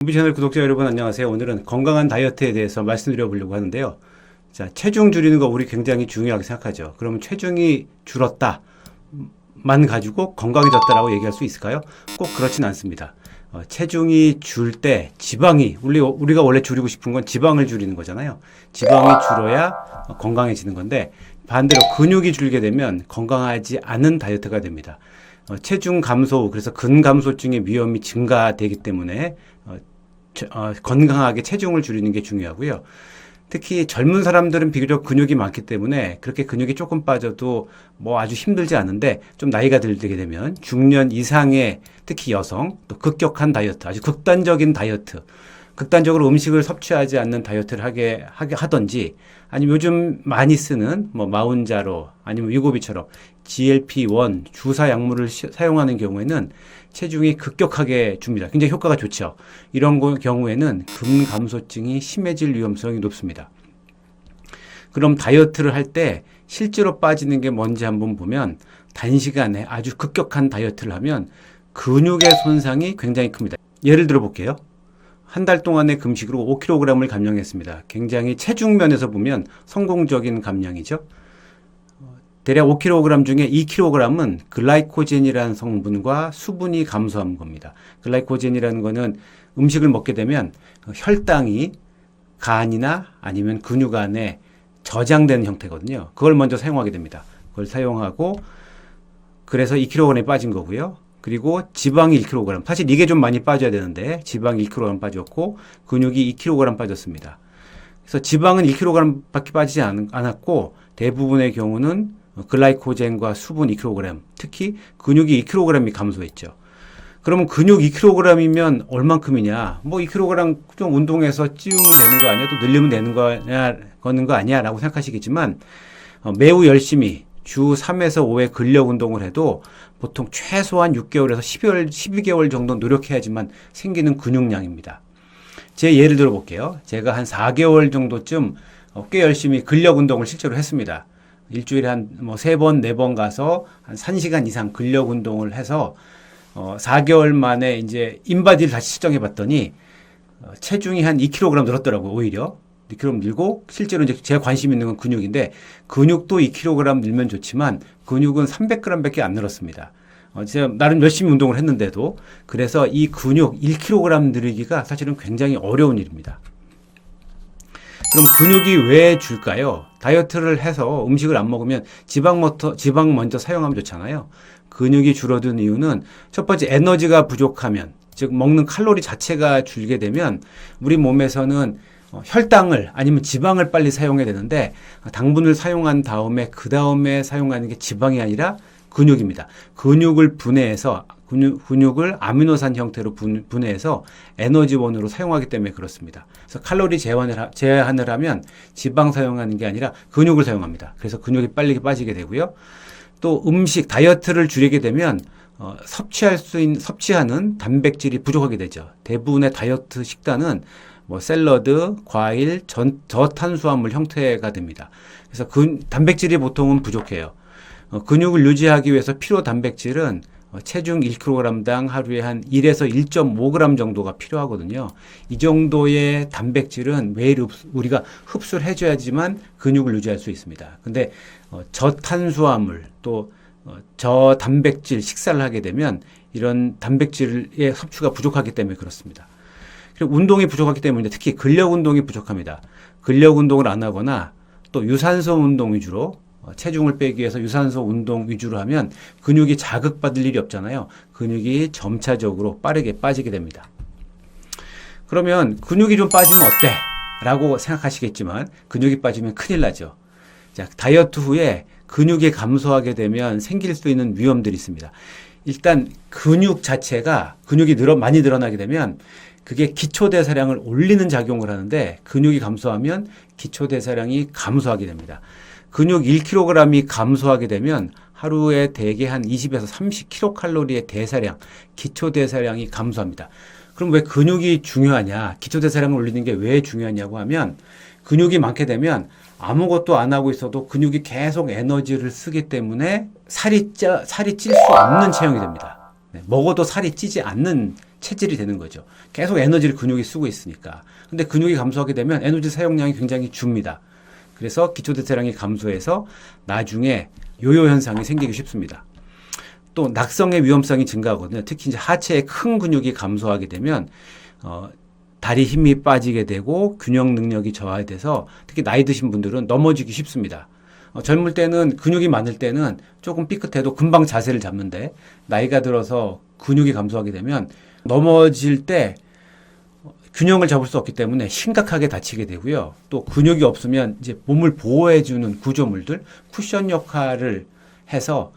무비 채널 구독자 여러분 안녕하세요. 오늘은 건강한 다이어트에 대해서 말씀드려 보려고 하는데요. 자, 체중 줄이는 거 우리 굉장히 중요하게 생각하죠. 그러면 체중이 줄었다만 가지고 건강해졌다라고 얘기할 수 있을까요? 꼭 그렇진 않습니다. 체중이 줄 때 지방이 우리가 원래 줄이고 싶은 건 지방을 줄이는 거잖아요. 지방이 줄어야 건강해지는 건데 반대로 근육이 줄게 되면 건강하지 않은 다이어트가 됩니다. 체중 감소, 그래서 근감소증의 위험이 증가되기 때문에 건강하게 체중을 줄이는 게 중요하고요. 특히 젊은 사람들은 비교적 근육이 많기 때문에 그렇게 근육이 조금 빠져도 뭐 아주 힘들지 않은데 좀 나이가 들게 되면 중년 이상의 특히 여성, 또 급격한 다이어트, 아주 극단적인 다이어트, 극단적으로 음식을 섭취하지 않는 다이어트를 하던지 아니면 요즘 많이 쓰는 뭐 마운자로 아니면 위고비처럼 GLP-1 주사 약물을 사용하는 경우에는 체중이 급격하게 줍니다. 굉장히 효과가 좋죠. 이런 경우에는 근감소증이 심해질 위험성이 높습니다. 그럼 다이어트를 할 때 실제로 빠지는 게 뭔지 한번 보면 단시간에 아주 급격한 다이어트를 하면 근육의 손상이 굉장히 큽니다. 예를 들어 볼게요. 한 달 동안의 금식으로 5kg을 감량했습니다. 굉장히 체중 면에서 보면 성공적인 감량이죠. 대략 5kg 중에 2kg은 글라이코젠이라는 성분과 수분이 감소한 겁니다. 글라이코젠이라는 거는 음식을 먹게 되면 혈당이 간이나 아니면 근육 안에 저장되는 형태거든요. 그걸 먼저 사용하게 됩니다. 그걸 사용하고 그래서 2kg이 빠진 거고요. 그리고 지방이 1kg. 사실 이게 좀 많이 빠져야 되는데 지방이 1kg 빠졌고 근육이 2kg 빠졌습니다. 그래서 지방은 1kg 밖에 빠지지 않았고 대부분의 경우는 글라이코젠과 수분 2kg, 특히 근육이 2kg이 감소했죠. 그러면 근육 2kg이면 얼만큼이냐? 뭐 2kg 좀 운동해서 찌우면 되는 거 아니야? 또 늘리면 되는 거 아니야? 라고 생각하시겠지만 매우 열심히 주 3에서 5회 근력 운동을 해도 보통 최소한 6개월에서 12개월 정도 노력해야지만 생기는 근육량입니다. 제 예를 들어 볼게요. 제가 한 4개월 정도쯤 꽤 열심히 근력 운동을 실제로 했습니다. 일주일에 한 3번, 4번 가서 한 1시간 이상 근력 운동을 해서 4개월 만에 이제 인바디를 다시 측정해 봤더니 체중이 한 2kg 늘었더라고요, 오히려. 2kg 늘고 실제로 이제 제가 관심 있는 건 근육인데 근육도 2kg 늘면 좋지만 근육은 300g밖에 안 늘었습니다. 제가 나름 열심히 운동을 했는데도 그래서 이 근육 1kg 늘리기가 사실은 굉장히 어려운 일입니다. 그럼 근육이 왜 줄까요? 다이어트를 해서 음식을 안 먹으면 지방 먼저 사용하면 좋잖아요. 근육이 줄어든 이유는 첫 번째 에너지가 부족하면, 즉 먹는 칼로리 자체가 줄게 되면 우리 몸에서는 혈당을 아니면 지방을 빨리 사용해야 되는데 당분을 사용한 다음에 그 다음에 사용하는 게 지방이 아니라 근육입니다. 근육을 분해해서 근육을 아미노산 형태로 분해해서 에너지원으로 사용하기 때문에 그렇습니다. 그래서 칼로리 제한을 하면 지방 사용하는 게 아니라 근육을 사용합니다. 그래서 근육이 빨리 빠지게 되고요. 또 음식 다이어트를 줄이게 되면 섭취하는 단백질이 부족하게 되죠. 대부분의 다이어트 식단은 샐러드, 과일, 저탄수화물 형태가 됩니다. 그래서 단백질이 보통은 부족해요. 근육을 유지하기 위해서 필요 단백질은 체중 1kg당 하루에 한 1에서 1.5g 정도가 필요하거든요. 이 정도의 단백질은 매일 우리가 흡수를 해줘야지만 근육을 유지할 수 있습니다. 근데 저탄수화물 또 저단백질 식사를 하게 되면 이런 단백질의 섭취가 부족하기 때문에 그렇습니다. 그리고 운동이 부족하기 때문에 특히 근력 운동이 부족합니다. 근력 운동을 안 하거나 또 유산소 운동 위주로 체중을 빼기 위해서 유산소 운동 위주로 하면 근육이 자극받을 일이 없잖아요. 근육이 점차적으로 빠르게 빠지게 됩니다. 그러면 근육이 좀 빠지면 어때? 라고 생각하시겠지만 근육이 빠지면 큰일 나죠. 자, 다이어트 후에 근육이 감소하게 되면 생길 수 있는 위험들이 있습니다. 일단 근육이 많이 늘어나게 되면 그게 기초대사량을 올리는 작용을 하는데 근육이 감소하면 기초대사량이 감소하게 됩니다. 근육 1kg이 감소하게 되면 하루에 대개 한 20에서 30kcal의 대사량, 기초대사량이 감소합니다. 그럼 왜 근육이 중요하냐? 기초대사량을 올리는 게 왜 중요하냐고 하면 근육이 많게 되면 아무것도 안 하고 있어도 근육이 계속 에너지를 쓰기 때문에 살이 찔 수 없는 체형이 됩니다. 먹어도 살이 찌지 않는 체질이 되는 거죠. 계속 에너지를 근육이 쓰고 있으니까. 근데 근육이 감소하게 되면 에너지 사용량이 굉장히 줍니다. 그래서 기초대사량이 감소해서 나중에 요요 현상이 생기기 쉽습니다. 또 낙성의 위험성이 증가하거든요. 특히 이제 하체의 큰 근육이 감소하게 되면 다리 힘이 빠지게 되고 균형 능력이 저하돼서 특히 나이 드신 분들은 넘어지기 쉽습니다. 젊을 때는 근육이 많을 때는 조금 삐끗해도 금방 자세를 잡는데 나이가 들어서 근육이 감소하게 되면 넘어질 때 균형을 잡을 수 없기 때문에 심각하게 다치게 되고요. 또 근육이 없으면 이제 몸을 보호해주는 구조물들, 쿠션 역할을 해서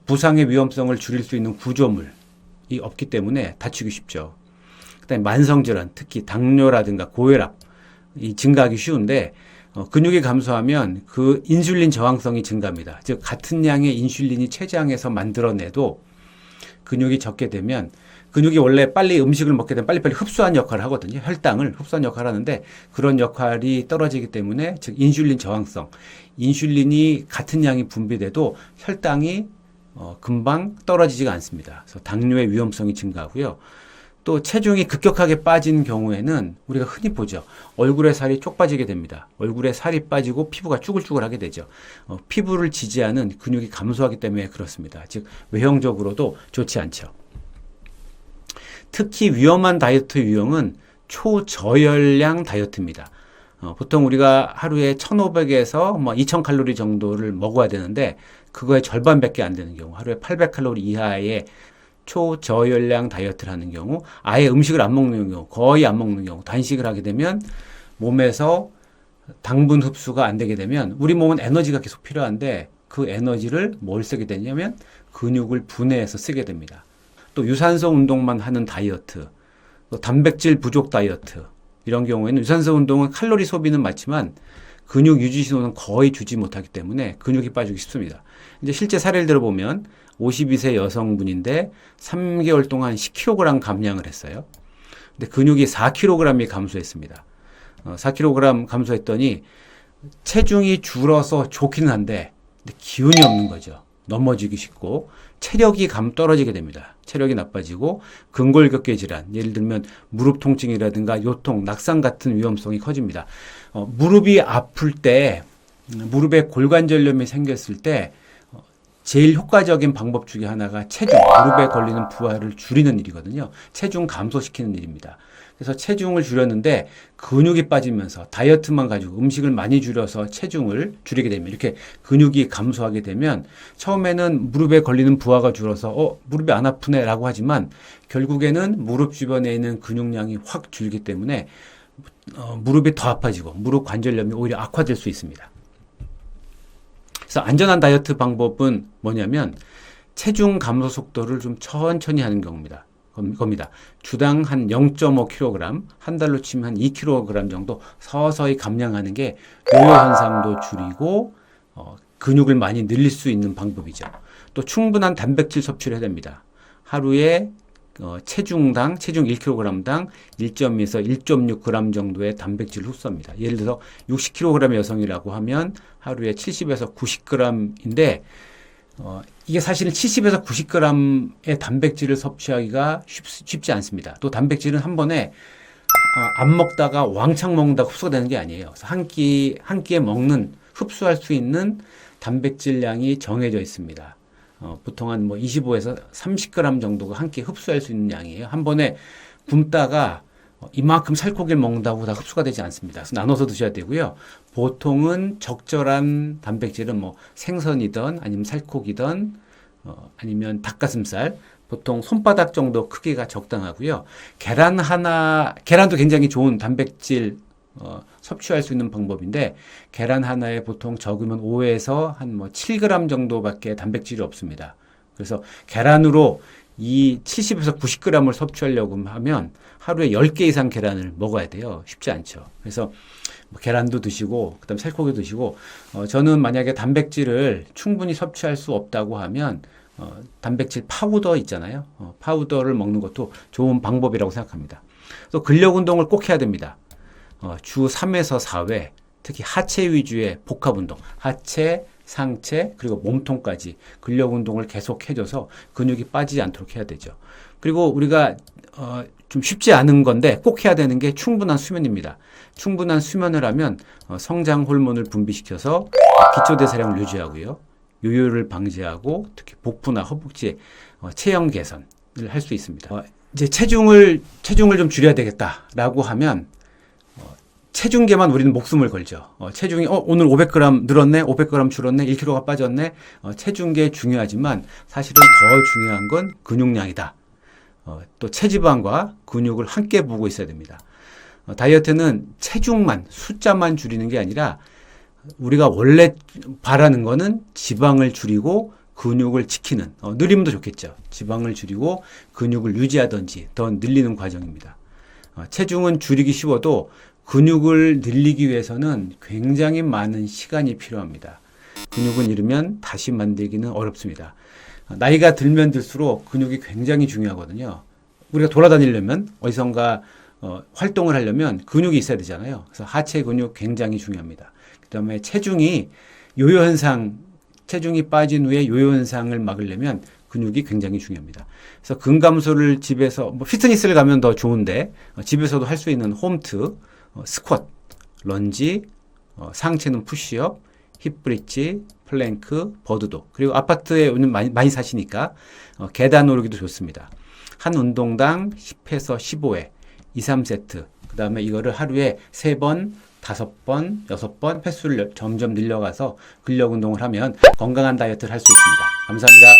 부상의 위험성을 줄일 수 있는 구조물이 없기 때문에 다치기 쉽죠. 그다음에 만성질환, 특히 당뇨라든가 고혈압이 증가하기 쉬운데 근육이 감소하면 그 인슐린 저항성이 증가합니다. 즉 같은 양의 인슐린이 췌장에서 만들어내도 근육이 적게 되면 근육이 원래 빨리 음식을 먹게 되면 빨리빨리 흡수하는 역할을 하거든요. 혈당을 흡수하는 역할을 하는데 그런 역할이 떨어지기 때문에 즉 인슐린 저항성, 인슐린이 같은 양이 분비돼도 혈당이 금방 떨어지지가 않습니다. 그래서 당뇨의 위험성이 증가하고요. 또 체중이 급격하게 빠진 경우에는 우리가 흔히 보죠. 얼굴에 살이 쪽 빠지게 됩니다. 얼굴에 살이 빠지고 피부가 쭈글쭈글하게 되죠. 피부를 지지하는 근육이 감소하기 때문에 그렇습니다. 즉 외형적으로도 좋지 않죠. 특히 위험한 다이어트 유형은 초저열량 다이어트입니다. 보통 우리가 하루에 1,500에서 2,000칼로리 정도를 먹어야 되는데 그거의 절반밖에 안 되는 경우, 하루에 800칼로리 이하의 초저열량 다이어트를 하는 경우, 아예 음식을 안 먹는 경우, 거의 안 먹는 경우, 단식을 하게 되면 몸에서 당분 흡수가 안 되게 되면 우리 몸은 에너지가 계속 필요한데 그 에너지를 뭘 쓰게 되냐면 근육을 분해해서 쓰게 됩니다. 또 유산소 운동만 하는 다이어트, 또 단백질 부족 다이어트, 이런 경우에는 유산소 운동은 칼로리 소비는 맞지만 근육 유지 신호는 거의 주지 못하기 때문에 근육이 빠지기 쉽습니다. 이제 실제 사례를 들어보면 52세 여성분인데 3개월 동안 10kg 감량을 했어요. 근데 근육이 4kg이 감소했습니다. 4kg 감소했더니 체중이 줄어서 좋기는 한데 기운이 없는 거죠. 넘어지기 쉽고 체력이 떨어지게 됩니다. 체력이 나빠지고 근골격계 질환, 예를 들면 무릎 통증이라든가 요통, 낙상 같은 위험성이 커집니다. 무릎이 아플 때, 무릎에 골관절염이 생겼을 때 제일 효과적인 방법 중에 하나가 체중, 무릎에 걸리는 부하를 줄이는 일이거든요. 체중 감소시키는 일입니다. 그래서 체중을 줄였는데 근육이 빠지면서 다이어트만 가지고 음식을 많이 줄여서 체중을 줄이게 되면 이렇게 근육이 감소하게 되면 처음에는 무릎에 걸리는 부하가 줄어서 무릎이 안 아프네 라고 하지만 결국에는 무릎 주변에 있는 근육량이 확 줄기 때문에 무릎이 더 아파지고 무릎 관절염이 오히려 악화될 수 있습니다. 그래서 안전한 다이어트 방법은 뭐냐면 체중 감소 속도를 좀 천천히 하는 겁니다. 주당 한 0.5kg, 한 달로 치면 한 2kg 정도 서서히 감량하는 게 요요 현상도 줄이고 근육을 많이 늘릴 수 있는 방법이죠. 또 충분한 단백질 섭취를 해야 됩니다. 하루에 체중 1kg당 1.2에서 1.6g 정도의 단백질을 흡수합니다. 예를 들어서 60kg의 여성이라고 하면 하루에 70에서 90g인데 이게 사실은 70에서 90g의 단백질을 섭취하기가 쉽지 않습니다. 또 단백질은 한 번에 안 먹다가 왕창 먹는다고 흡수가 되는 게 아니에요. 그래서 한 끼에 먹는 흡수할 수 있는 단백질량이 정해져 있습니다. 보통 한 25에서 30g 정도가 한 끼에 흡수할 수 있는 양이에요. 한 번에 굶다가 이만큼 살코기를 먹는다고 다 흡수가 되지 않습니다. 그래서 나눠서 드셔야 되고요. 보통은 적절한 단백질은 생선이든 아니면 살코기든 아니면 닭가슴살, 보통 손바닥 정도 크기가 적당하고요. 계란도 굉장히 좋은 단백질 섭취할 수 있는 방법인데 계란 하나에 보통 적으면 5에서 한 7g 정도밖에 단백질이 없습니다. 그래서 계란으로 이 70에서 90g을 섭취하려고 하면 하루에 10개 이상 계란을 먹어야 돼요. 쉽지 않죠. 그래서 계란도 드시고 그다음 살코기도 드시고 저는 만약에 단백질을 충분히 섭취할 수 없다고 하면 단백질 파우더 있잖아요. 파우더를 먹는 것도 좋은 방법이라고 생각합니다. 또 근력 운동을 꼭 해야 됩니다. 주 3에서 4회 특히 하체 위주의 복합 운동, 하체, 상체 그리고 몸통까지 근력 운동을 계속 해줘서 근육이 빠지지 않도록 해야 되죠. 그리고 우리가 좀 쉽지 않은 건데 꼭 해야 되는 게 충분한 수면입니다. 충분한 수면을 하면 성장 호르몬을 분비시켜서 기초대사량을 유지하고요. 요요를 방지하고 특히 복부나 허벅지 체형 개선을 할 수 있습니다. 이제 체중을 좀 줄여야 되겠다라고 하면 체중계만 우리는 목숨을 걸죠. 체중이 오늘 500g 늘었네, 500g 줄었네, 1kg가 빠졌네. 체중계 중요하지만 사실은 더 중요한 건 근육량이다. 또 체지방과 근육을 함께 보고 있어야 됩니다. 다이어트는 체중만, 숫자만 줄이는 게 아니라 우리가 원래 바라는 거는 지방을 줄이고 근육을 지키는, 늘리면 더 좋겠죠. 지방을 줄이고 근육을 유지하든지 더 늘리는 과정입니다. 체중은 줄이기 쉬워도 근육을 늘리기 위해서는 굉장히 많은 시간이 필요합니다. 근육은 잃으면 다시 만들기는 어렵습니다. 나이가 들면 들수록 근육이 굉장히 중요하거든요. 우리가 돌아다니려면 어디선가 활동을 하려면 근육이 있어야 되잖아요. 그래서 하체 근육 굉장히 중요합니다. 그 다음에 체중이 빠진 후에 요요 현상을 막으려면 근육이 굉장히 중요합니다. 그래서 근감소를 집에서, 피트니스를 가면 더 좋은데, 집에서도 할 수 있는 홈트, 스쿼트, 런지, 상체는 푸시업, 힙브릿지, 플랭크, 버드도, 그리고 아파트에 오늘 많이 사시니까 계단 오르기도 좋습니다. 한 운동당 10에서 15회, 2, 3세트, 그 다음에 이거를 하루에 3번, 5번, 6번 횟수를 점점 늘려가서 근력 운동을 하면 건강한 다이어트를 할 수 있습니다. 감사합니다.